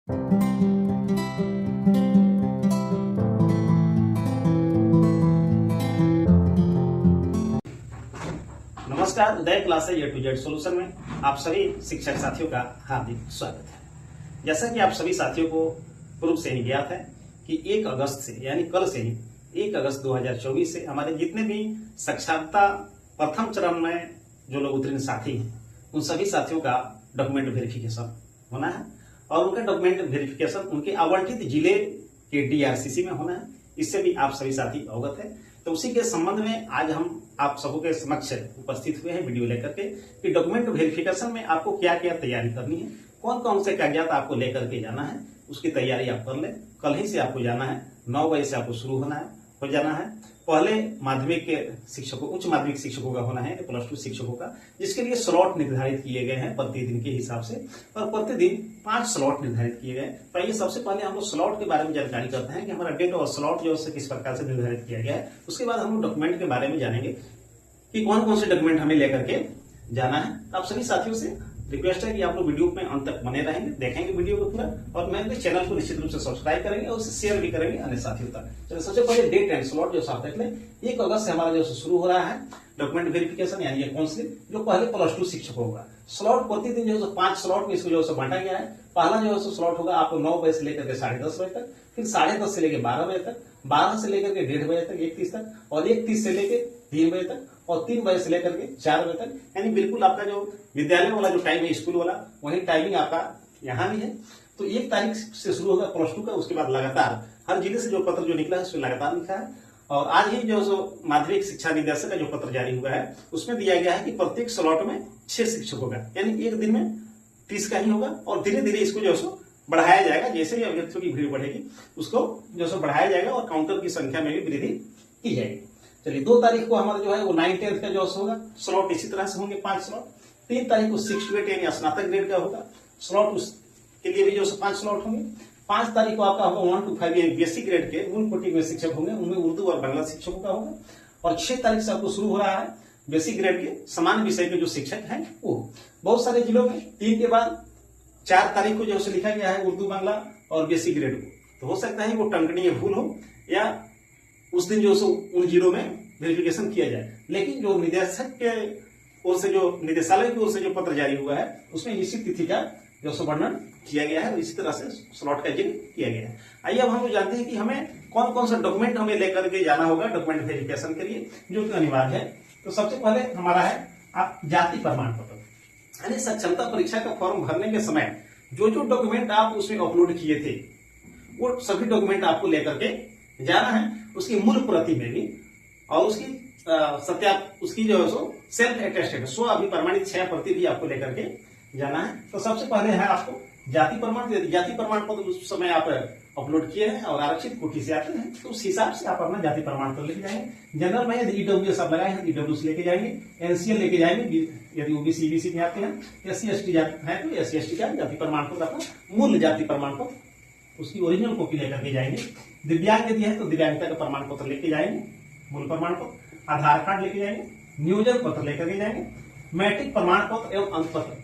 नमस्कार, Uday class A to Z solution में आप सभी शिक्षक साथियों का हार्दिक स्वागत है। जैसा कि आप सभी साथियों को पूर्व से ही ज्ञात है कि 1 अगस्त से यानी कल से ही 1 अगस्त 2024 से हमारे जितने भी साक्षरता प्रथम चरण में जो लोग उत्तीर्ण साथी हैं उन सभी साथियों का डॉक्यूमेंट वेरिफिकेशन होना है और उनका डॉक्यूमेंट वेरिफिकेशन उनके आवंटित जिले के DRCC में होना है। इससे भी आप सभी साथी अवगत है। तो उसी के संबंध में आज हम आप सबों के समक्ष उपस्थित हुए हैं वीडियो लेकर के कि डॉक्यूमेंट वेरिफिकेशन में आपको क्या क्या तैयारी करनी है, कौन कौन से कागजात आपको लेकर के जाना है, उसकी तैयारी आप कर लें। कल ही से आपको जाना है, 9 बजे से आपको शुरू हो जाना है। पहले माध्यमिक के शिक्षकों, उच्च माध्यमिक शिक्षकों का होना है, +2 शिक्षकों का, जिसके लिए स्लॉट निर्धारित किए गए हैं प्रतिदिन के हिसाब से और प्रतिदिन 5 स्लॉट निर्धारित किए गए। तो आइए सबसे पहले हम लोग स्लॉट के बारे में जानकारी करते हैं कि हमारा डेट और स्लॉट जो है किस प्रकार से निर्धारित किया गया है। उसके बाद हम लोग डॉक्यूमेंट के बारे में जानेंगे कि कौन कौन से डॉक्यूमेंट हमें लेकर के जाना है। आप सभी साथियों से रिक्वेस्ट है कि आप लोग वीडियो में अंत तक बने रहेंगे, देखेंगे वीडियो को पूरा और मेरे चैनल को निश्चित रूप से सब्सक्राइब करेंगे और उसे शेयर भी करेंगे अन्य साथियों तक। चलिए सबसे पहले डेट एंड स्लॉट जो साथ देख लें। 1 अगस्त से हमारा जो शुरू हो रहा है डॉक्यूमेंट वेरिफिकेशन यानी काउंसलिंग, जो पहले +2 शिक्षकों होगा। स्लॉट प्रतिदिन जो है 5 स्लॉट में इसको जो है बांटा गया है। पहला जो है स्लॉट होगा आपको 9 बजे से लेकर के 10:30 बजे तक, फिर 10:30 से लेकर 12 बजे तक, 12 से लेकर के 1:30 बजे तक 1:30 तक और 1:30 से लेकर 3 बजे तक और 3 बजे से लेकर के 4 बजे तक। यानी बिल्कुल आपका जो विद्यालय वाला जो टाइम है, स्कूल वाला, वही टाइमिंग आपका यहाँ भी है। तो 1 तारीख से शुरू होगा +2 का, उसके बाद लगातार हर जिले से जो पत्र जो निकला है उसमें लगातार लिखा है। और आज ही जो माध्यमिक शिक्षा निदेशक का जो पत्र जारी हुआ है उसमें दिया गया है कि प्रत्येक स्लॉट में 6 शिक्षकों का, यानी एक दिन में 30 का ही होगा और धीरे धीरे इसको जो है बढ़ाया जाएगा। जैसे ही अभ्यर्थियों की भीड़ बढ़ेगी उसको जो है बढ़ाया जाएगा और काउंटर की संख्या में भी वृद्धि की जाएगी। चलिए 2 तारीख को हमारा जो है वो 9th 10th का जो होगा स्लॉट इसी तरह से होंगे 5 स्लॉट। 3 तारीख को 6 to 8 यानी स्नातक ग्रेड का होगा स्लॉट, उसके लिए भी जो 5 स्लॉट होंगे। 5 तारीख को आपका होगा 1 to 5 यानी बेसिक ग्रेड के मूल कोटि में शिक्षक होंगे, उनमें उर्दू और बांग्ला शिक्षकों का होगा। और 6 तारीख से आपको शुरू हो रहा है बेसिक ग्रेड के समान विषय के जो शिक्षक हैं वो बहुत सारे जिलों में। 3 के बाद 4 तारीख को जो है लिखा गया है उर्दू बांग्ला और बेसिक ग्रेड को, तो हो सकता है वो टंकनीय भूल हो या उस दिन जो उन जिलों में वेरिफिकेशन किया जाए। लेकिन जो निदेशक के ओर से, जो निदेशालय की ओर से जो पत्र जारी हुआ है उसमें निश्चित तिथि का जो वर्णन किया गया है, इसी तरह से स्लॉट का जिक्र किया गया है। आइए अब हम लोग जानते हैं कि हमें कौन कौन सा डॉक्यूमेंट हमें लेकर के जाना होगा डॉक्यूमेंट वेरिफिकेशन के लिए, जो कि अनिवार्य है। तो सबसे पहले हमारा है आप जाति प्रमाण पत्र, यानी साक्षरता परीक्षा का फॉर्म भरने के समय जो जो डॉक्यूमेंट आप उसमें अपलोड किए थे वो सभी डॉक्यूमेंट आपको लेकर के जाना है, उसकी मूल प्रति में भी और उसकी उसकी जो है सेल्फ अटेस्टेड स्व अभिप्रमाणित 6 प्रति भी आपको लेकर के जाना है। तो सबसे पहले है आपको जाति प्रमाण पत्र उस समय आप अपलोड किए हैं और आरक्षित कोटि से आते हैं तो उस हिसाब से आप अपना जाति प्रमाण पत्र लेके जाएंगे। जनरल में यदि EWS आप लगाए हैं तो EWS लेके जाएंगे, NCL लेके जाएंगे यदि OBC EBC में आते हैं, SC ST है तो SC ST का जाति प्रमाण पत्र, अपना मूल जाति प्रमाण पत्र उसकी ओरिजिनल कॉपी लेकर के जाएंगे। दिव्यांग यदि है तो दिव्यांगता का प्रमाण पत्र लेके जाएंगे, मूल प्रमाण पत्र, आधार कार्ड लेके जाएंगे, नियोजन पत्र लेकर के जाएंगे, मैट्रिक प्रमाण पत्र एवं अंक पत्र।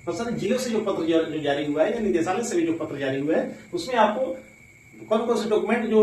तो सर जिलों से जो पत्र जो जारी हुआ है या निदेशालय से भी जो पत्र जारी हुआ है उसमें आपको कौन कौन से डॉक्यूमेंट जो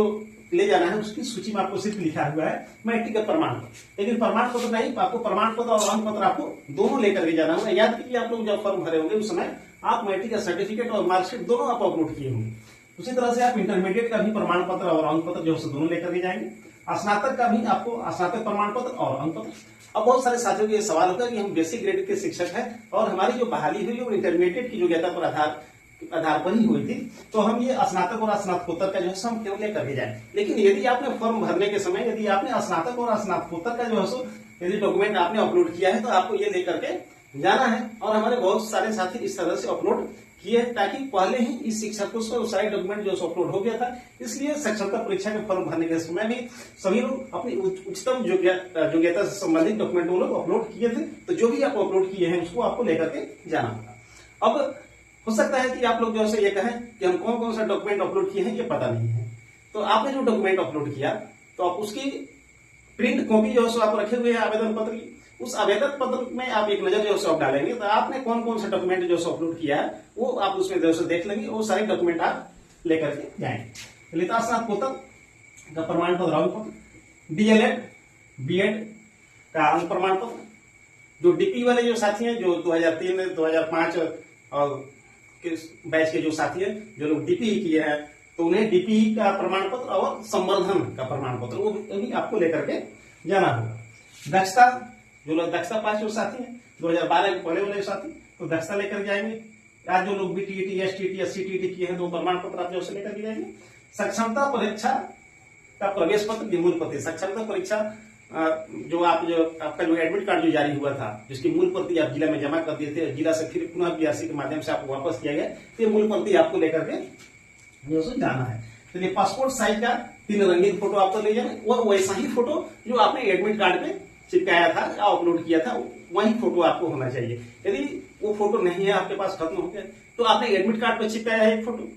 ले जाना है उसकी सूची में आपको सिर्फ लिखा हुआ है मैट्रिक का प्रमाण पत्र। लेकिन प्रमाण पत्र नहीं, आपको प्रमाण पत्र और अंक पत्र आपको दोनों लेकर के जाना होगा। याद कीजिए आप लोग जब फॉर्म भरे होंगे उस समय आप मैट्रिक का सर्टिफिकेट और मार्कशीट दोनों आप अपलोड किए होंगे। उसी तरह से आप इंटरमीडिएट का भी प्रमाण पत्र और अंक पत्र जो है दोनों लेकर के जाएंगे। स्नातक का भी आपको स्नातक प्रमाण पत्र और अंक पत्र। अब बहुत सारे साथियों के सवाल होता है कि हम बेसिक ग्रेड के शिक्षक हैं और हमारी जो बहाली हुई वो इंटरमीडिएट की योग्यता पर आधार पर ही हुई थी, तो हम ये स्नातक और स्नातकोत्तर का जो है हम क्यों लेकर के जाए। लेकिन यदि आपने फॉर्म भरने के समय यदि आपने स्नातक और स्नातकोत्तर का जो है यदि डॉक्यूमेंट आपने अपलोड किया है तो आपको ये लेकर के जाना है। और हमारे बहुत सारे साथी इस तरह से अपलोड किए हैं ताकि पहले ही इस शिक्षक को सारे डॉक्यूमेंट जो अपलोड हो गया था, इसलिए साक्षरता परीक्षा के फॉर्म भरने के समय भी सभी लोग अपनी उच्चतम योग्यता से संबंधित डॉक्यूमेंट वो लोग अपलोड किए थे। तो जो भी आप अपलोड किए हैं उसको आपको लेकर के जाना होगा। अब हो सकता है कि आप लोग जो है ये कहें कि हम कौन कौन सा डॉक्यूमेंट अपलोड किए हैं ये पता नहीं है, तो आपने जो डॉक्यूमेंट अपलोड किया तो आप उसकी प्रिंट कॉपी जो है आप रखे हुए हैं आवेदन पत्र की, उस आवेदन पत्र में आप एक नजर जो है आप डालेंगे तो आपने कौन कौन सा डॉक्यूमेंट जो है अपलोड किया है वो आप उसमें जो है देख लेंगे, वो सारे डॉक्यूमेंट आप लेकर के जाएंगे। ललिता स्नातक कोतक का प्रमाण पत्र, राउंड पत्र, डीएलएड बीएड का अंक प्रमाण पत्र, जो डीपी वाले जो साथी हैं जो 2003 2005 और बैच के जो साथी हैं जो लोग डीपी किए हैं तो उन्हें डीपी का प्रमाण पत्र और संवर्धन का प्रमाण पत्र वो भी आपको लेकर के जाना होगा। दक्षता, जो लोग दक्षता पास जो साथी हैं 2012 के पहले वाले साथी तो दक्षता लेकर जाएंगे। आज जो लोग बीटीईटी एसटीईटी एससीटीईटी किए हैं तो प्रमाण पत्र आप जो लेकर के जाएंगे। सक्षमता परीक्षा का प्रवेश पत्र, मूल प्रति सक्षमता परीक्षा जो आपका जो एडमिट कार्ड जो जारी हुआ था जिसकी मूल प्रति आप जिला में जमा कर दिए थे, जिला से फिर पुनः बीआरसी के माध्यम से आपको वापस किया गया, तो मूल प्रति आपको लेकर के जो जाना है। चलिए, पासपोर्ट साइज का 3 रंगीन फोटो आपको ले जाना और वैसा ही फोटो जो आपने एडमिट कार्ड पे चिपकाया था या अपलोड किया था वही फोटो आपको होना चाहिए। यदि वो फोटो नहीं है आपके पास, खत्म हो गया, तो आपने एडमिट कार्ड पे चिपकाया है एक फोटो,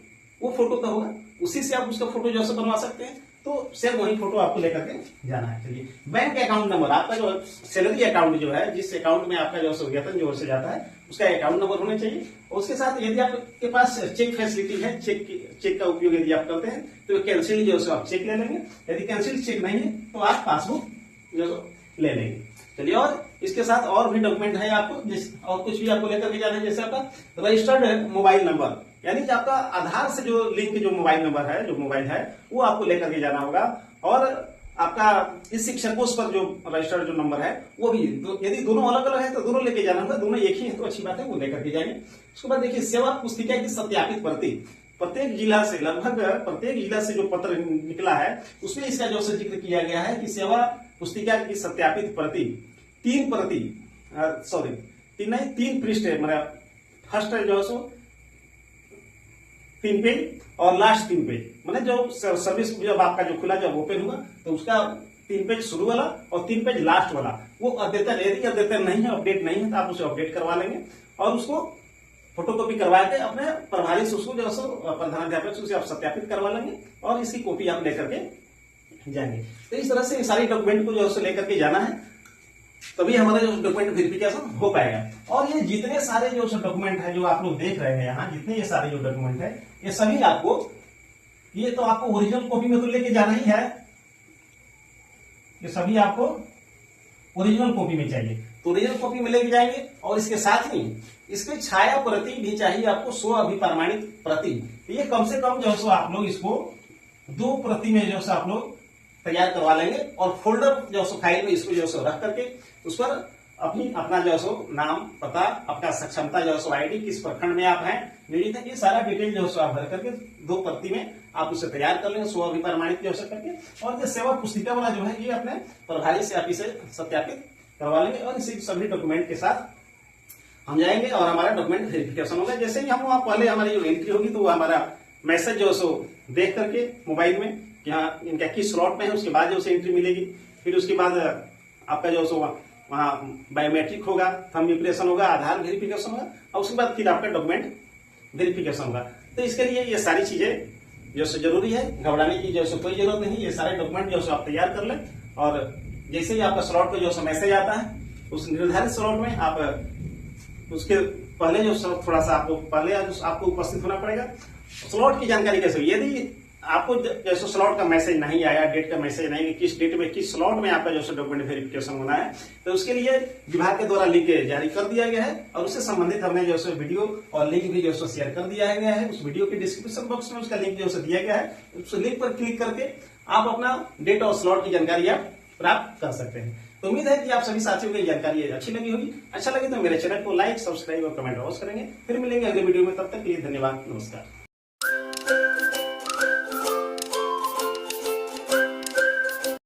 वो फोटो का होगा, उसी से आप उसका फोटो जो है बनवा सकते हैं। तो सेम वही फोटो आपको लेकर के जाना है। चलिए, बैंक अकाउंट नंबर, आपका जो सैलरी अकाउंट जो है जिस अकाउंट में आपका जो वेतन जो से जाता है उसका अकाउंट नंबर होना चाहिए। और उसके साथ यदि आपके पास चेक फैसिलिटी है, चेक का उपयोग यदि आप करते हैं तो कैंसिल जो है आप चेक ले लेंगे। यदि कैंसिल चेक नहीं है तो आप पासबुक जो ले लेंगे। चलिए, और इसके साथ और भी डॉक्यूमेंट है आपको, और कुछ भी आपको लेकर के जाना है, जैसे आपका रजिस्टर्ड मोबाइल नंबर, यानी कि आपका आधार से जो लिंक जो मोबाइल नंबर है, जो मोबाइल है वो आपको लेकर के जाना होगा। और आपका इस शिक्षा कोष पर जो रजिस्टर्ड जो नंबर है वो भी, तो यदि दोनों अलग अलग है तो दोनों लेके जाना होगा, दोनों एक ही है तो अच्छी बात है, वो लेकर के जाएंगे। उसके बाद देखिए, सेवा पुस्तिका की सत्यापित प्रति, प्रत्येक जिला से, लगभग प्रत्येक जिला से जो पत्र निकला है उसमें इसका जो जिक्र किया गया है कि सेवा पुस्तिका की सत्यापित प्रति 3 पृष्ठ है, मतलब फर्स्ट है जो है 3 पेज और लास्ट 3 पेज, मतलब जो सर्विस जब आपका जो खुला जब ओपन हुआ तो उसका 3 पेज शुरू वाला और 3 पेज लास्ट वाला वो अद्यतन, यदि अद्यतन नहीं है, अपडेट नहीं है तो आप उसे अपडेट करवा लेंगे और उसको फोटोकॉपी करवा के अपने प्रभारी से उसको जो प्रधानाध्यापक से उसे आप सत्यापित करवा लेंगे और इसकी कॉपी आप लेकर के जाएंगे। तो इस तरह से सारी डॉक्यूमेंट को जो है लेकर के जाना है, तभी हमारा जो डॉक्यूमेंट वेरिफिकेशन हो पाएगा। और ये जितने सारे जो डॉक्यूमेंट है जो आप लोग देख रहे हैं यहाँ, जितने ये सारे जो डॉक्यूमेंट है ये सभी आपको, ये तो आपको ओरिजिनल कॉपी में तो लेके जाना ही है, ये सभी आपको ओरिजिनल कॉपी में चाहिए, तो ओरिजिनल कॉपी में लेके जाएंगे। और इसके साथ ही इसके छाया प्रति भी चाहिए आपको, 100 अभिप्रमाणित प्रति। ये कम से कम जो है आप लोग इसको 2 प्रति में जो है आप लोग तैयार करवा लेंगे और फोल्डर जो फाइल में इसको जो रख करके उस पर अपना जो है नाम, पता, आपका सक्षमता जो है आईडी, किस प्रखंड में आप हैं, नियोजित है, ये सारा डिटेल जो है आप भर करके 2 प्रति में आप उसे तैयार कर लेंगे, 100 अभिप्रमाणित जो करके। और जो सेवा पुस्तिका वाला जो है ये अपने प्रभारी से आप इसे सत्यापित करवा लेंगे और इसी सभी डॉक्यूमेंट के साथ हम जाएंगे और हमारा डॉक्यूमेंट वेरिफिकेशन होगा। जैसे ही हम वहां पहले हमारी जो एंट्री होगी तो वो हमारा मैसेज जो है देख करके मोबाइल में यहाँ इनका किस स्लॉट में है, उसके बाद जो एंट्री मिलेगी। फिर उसके बाद आपका जो वहाँ बायोमेट्रिक होगा, थंब इंप्रेशन होगा, आधार वेरिफिकेशन होगा और उसके बाद फिर आपका डॉक्यूमेंट वेरिफिकेशन होगा। तो इसके लिए ये सारी चीजें जो जरूरी है, घबराने की जो कोई जरूरत नहीं। ये सारे डॉक्यूमेंट जो आप तैयार कर लें और जैसे ही आपका स्लॉट पे जो मैसेज आता है उस निर्धारित स्लॉट में आप उसके पहले जो थोड़ा सा आपको उपस्थित होना पड़ेगा। स्लॉट की जानकारी कैसे, यदि आपको जैसे स्लॉट का मैसेज नहीं आया, डेट का मैसेज नहीं कि किस डेट में किस स्लॉट में आपका जो डॉक्यूमेंट वेरिफिकेशन होना है, तो उसके लिए विभाग के द्वारा लिंक जारी कर दिया गया है और उससे संबंधित हमने जो वीडियो और लिंक भी जो शेयर कर दिया गया है। उस वीडियो के डिस्क्रिप्शन बॉक्स में उसका लिंक जो दिया गया है, उस लिंक पर क्लिक करके आप अपना डेट और स्लॉट की जानकारी आप प्राप्त कर सकते हैं। तो उम्मीद है कि आप सभी साथियों को ये जानकारी अच्छी लगी होगी। अच्छा लगे तो मेरे चैनल को लाइक, सब्सक्राइब और कमेंट अवश्य करेंगे। फिर मिलेंगे अगले वीडियो में, तब तक के लिए धन्यवाद, नमस्कार।